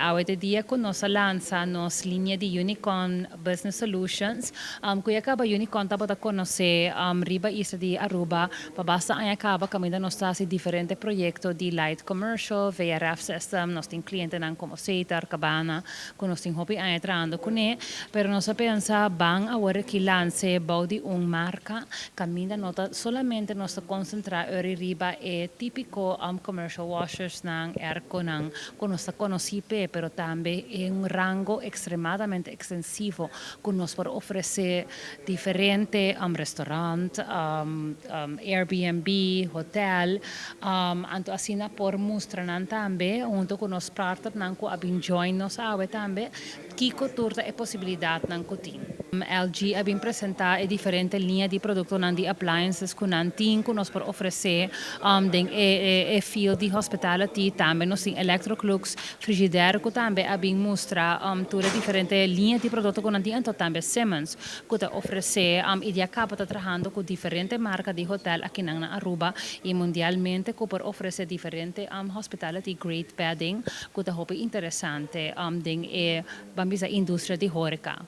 Hoy día con nos lanza nos línea de Unicorn Business Solutions. Kuya acaba Unicorn tapa da conocer riba isla de Aruba, basta ay acaba camina nos tasi diferentes proyectos de light commercial, VRF system, nos tin cliente nan como Seitar, Cabana, con nos tin hobby ay entrando con pero nos pensa van ahora que lance baudi un marca, camina nota solamente nos concentra riba e típico commercial washers nan erco nan con nos conocí pero también en un rango extremadamente extensivo con nos por ofrecer diferentes restaurantes, Airbnb, hotel, anto así por mostrar también junto con los startups nan ko abin join nos awe también kiko turta e possibilità nan cotin. LG abbiamo presentato differenti linee di prodotto di appliances con antin con nos per offrire e field di hospitality tambe nos in Electrolux frigidaire con tambe abbiamo mostrato tutte differenti linee di prodotto con antin anto tambe Siemens con ta offrire idea capita trabajando con differenti marche di hotel aquí in Aruba e mondialmente con per offrire differenti hospitality grade bedding con ta hobby interessante e bambisa industria di horeca.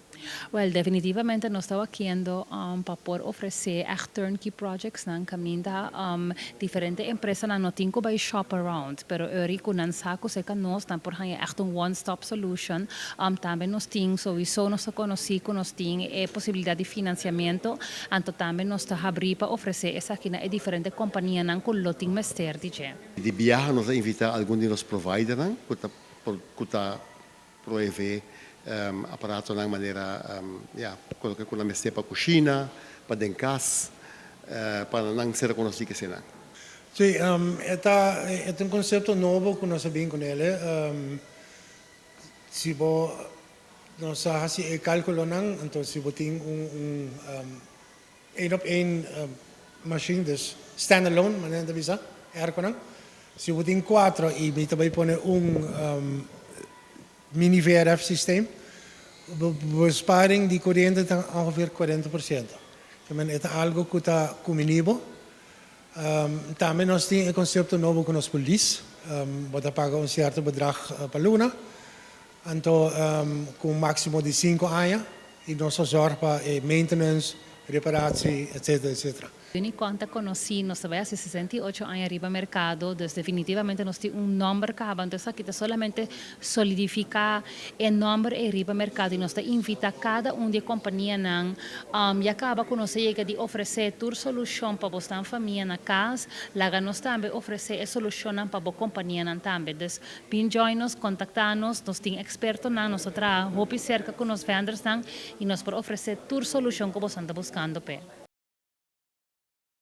Well, definitivamente nos estaba haciendo para poder ofrecer echt turnkey projects nan caminda diferentes empresas nan no tinko by shop around, pero eri kunan sako se nos nan por hanya echt een one-stop solution. También nos ting sowieso nos conocí con nos ting posibilidad de financiamiento, anto también nos ta abrir para ofrecer esa kina e diferentes compañías nan con loting mester DJ. Di viaje nos invita algunos de los providers nan kuta proeve apparato in maniera quello che con la mestiere per cucina, per den cas, per non essere conosciuti che se ne. Sì, è un concetto nuovo che noi abbiamo con ele. Si può, non sa si e calcolo nan, anto si può ting een op één machine, dus standalone, ma non bisa, ergo nan. Si può ting 4 e mi tabay pone un mini VRF systeem. Besparing die corriente dan ongeveer 40%. Também é algo que está comigo. Também nós temos um conceito novo com os polícia. Bota paga certo bedrag per luna. Então, com um máximo de 5 anos. E nós zorgamos para maintenance, reparatie, etc. Unicorn te conocí, nos ve hace 68 años arriba mercado, entonces definitivamente nos tiene un nombre que entonces aquí te solamente solidifica el nombre arriba mercado y nos te invita a cada una de compañía nan ya acaba conocer llega de ofrecer tu solución para vuestra familia en la casa, la nos también ofrecer solución para vuestra compañía nan también, entonces pin join nos, contactarnos, nos tiene expertos nan, nos trae hopi cerca con los vendors nan y nos por ofrecer tu solución que vos anda buscando pe.